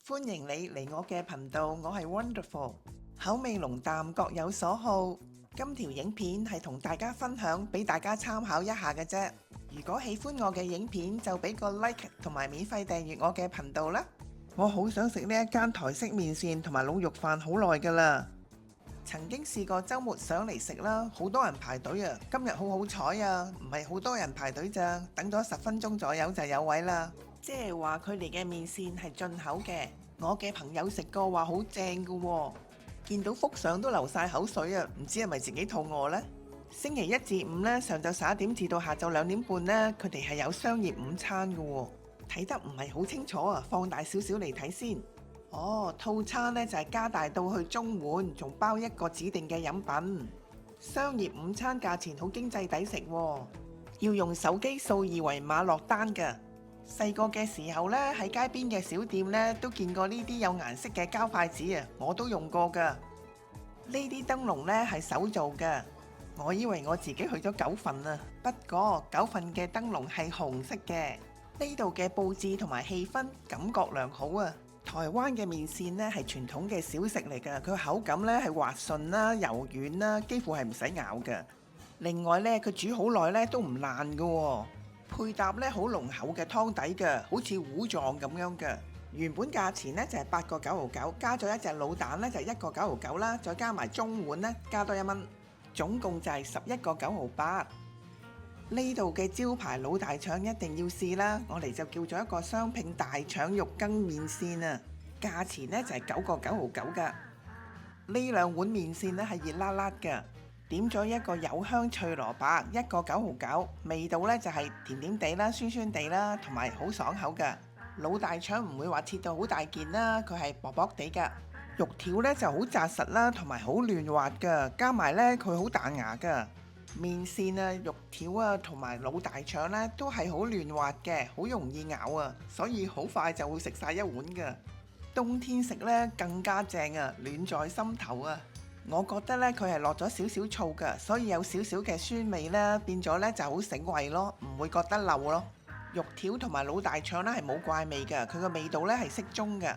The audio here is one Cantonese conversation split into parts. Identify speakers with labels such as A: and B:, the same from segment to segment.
A: 歡迎你嚟我嘅頻道，我係 Wonderful，口味濃淡各有所好。今條影片係同大家分享，俾大家參考一下嘅啫。如果喜歡我嘅影片，就俾個 like 同埋免費訂閱我嘅頻道啦。我好想食呢一間台式麵線同埋滷肉飯好耐㗎啦。曾經試過週末上嚟食啦，好多人排隊啊！今日好好彩啊，唔係好多人排隊咋，等咗10分鐘左右就有位啦。即係話佢哋嘅麵線係進口嘅，我嘅朋友食過話好正㗎喎，見到幅相都流晒口水啊！唔知係咪自己肚餓呢？星期一至五呢，上晝11點至到下晝2點半呢，佢哋係有商業午餐㗎喎，睇得唔係好清楚啊，放大少少嚟睇先。哦，套餐呢就係加大到去中碗，仲包一個指定嘅飲品。商業午餐價錢好經濟抵食喎，要用手機掃二維碼落單㗎。細個嘅時候呢，喺街邊嘅小店呢，都見過呢啲有顏色嘅膠筷子啊，我都用過㗎。呢啲燈籠呢係手做㗎，我以為我自己去咗九份啊，不過九份嘅燈籠係紅色嘅。呢度嘅佈置同埋氣氛感覺良好啊。台灣嘅麵線呢係傳統嘅小食嚟㗎，佢口感呢係滑順啦、柔軟啦，幾乎係唔使咬㗎。另外呢，佢煮好耐呢都唔爛㗎喎。配搭呢好濃厚嘅湯底㗎，好似糊狀咁樣㗎。原本價錢呢就係8個9毫9，加咗一隻滷蛋呢就1個9毫9啦，再加埋中碗呢加多1蚊，總共就係11個9毫8。呢度嘅招牌老大腸一定要試啦，我哋就叫咗一個雙拼大腸肉羹麵線啊，價錢呢就係9個9毫9㗎。呢兩碗麵線呢係熱辣辣㗎。點咗一個有香脆蘿蔔1個9毫9，味道呢就係甜甜地啦、酸酸地啦，同埋好爽口㗎。老大腸唔會話切到好大件啦，佢係薄薄地㗎。肉條呢就好紮實啦，同埋好嫩滑㗎，加埋呢佢好彈牙㗎。麵線啊、肉條啊同埋老大腸呢都係好嫩滑嘅，好容易咬啊，所以好快就會食晒一碗㗎。冬天食呢更加正啊，暖在心頭啊！我覺得呢，佢係落咗少少醋㗎，所以有少少嘅酸味呢，變咗呢就好醒胃咯，唔會覺得漏咯。肉條同埋老大腸呢係冇怪味㗎，佢個味道呢係適中㗎。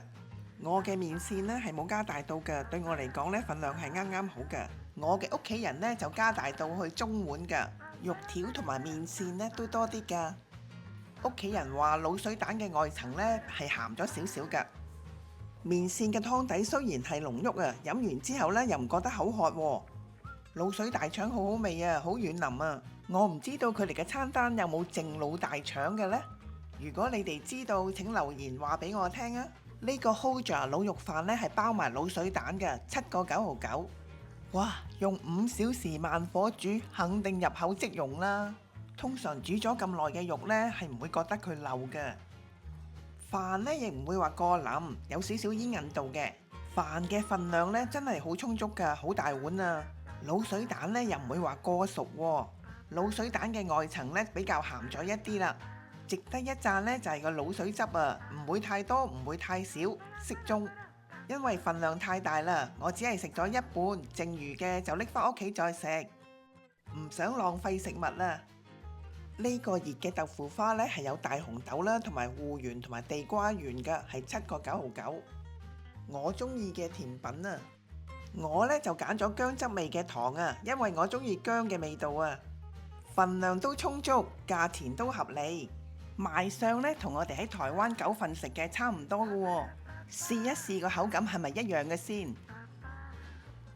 A: 我嘅麵線呢係冇加大到㗎，對我嚟講呢份量係啱啱好㗎。我嘅屋企人呢就加大到去中碗㗎，肉條同埋麵線呢都多啲㗎。屋企人話滷水蛋嘅外層呢係鹹咗少少㗎。麵線嘅湯底雖然係濃郁啊，飲完之後呢又唔覺得口渴喎。滷水大腸好好味啊，好軟腍啊。我唔知道佢哋嘅餐單有冇淨滷大腸嘅呢？如果你哋知道，請留言話俾我聽啊。呢個 Hoja 滷肉飯呢係包埋滷水蛋嘅，7個9毫9。哇！用5小時慢火煮，肯定入口即溶啦。通常煮咗咁耐嘅肉呢，係唔會覺得佢漏嘅。飯呢亦唔會話過腍，有少少煙韌度嘅。飯嘅份量呢真係好充足㗎，好大碗啊！滷水蛋呢又唔會話過熟喎。滷水蛋嘅外層呢比較鹹咗一啲啦。值得一讚呢就係個滷水汁啊，唔會太多，唔會太少，適中。因為份量太大啦，我只係食咗一半，剩餘嘅就拎返屋企再食，唔想浪費食物啦。呢個熱嘅豆腐花呢係有大紅豆啦，同埋芋圓同埋地瓜圓㗎，係7個9毫9。我中意嘅甜品啊，我呢就揀咗薑汁味嘅糖啊，因為我中意薑嘅味道啊。份量都充足，價錢都合理，賣相呢同我哋喺台灣九份食嘅差唔多㗎喎。試一試個口感係咪一樣嘅先？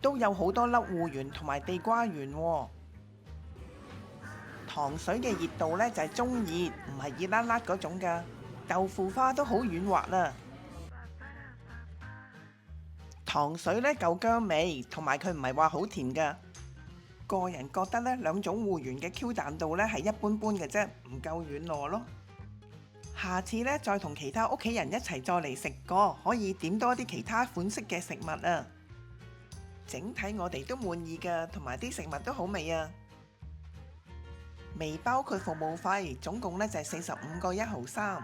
A: 都有好多粒芋圓同埋地瓜圓喎。糖水嘅熱度呢就係中熱，唔係熱辣辣嗰種㗎。豆腐花都好軟滑啊。糖水呢夠薑味，同埋佢唔係話好甜㗎。個人覺得呢兩種芋圓嘅 Q 彈度呢係一般般嘅啫，唔夠軟糯咯。下次呢再同其他屋企人一齊再嚟食過，可以點多啲其他款式嘅食物啊。整體我哋都滿意㗎，同埋啲食物都好味啊。未包括服務費，總共呢就係45個1毫3。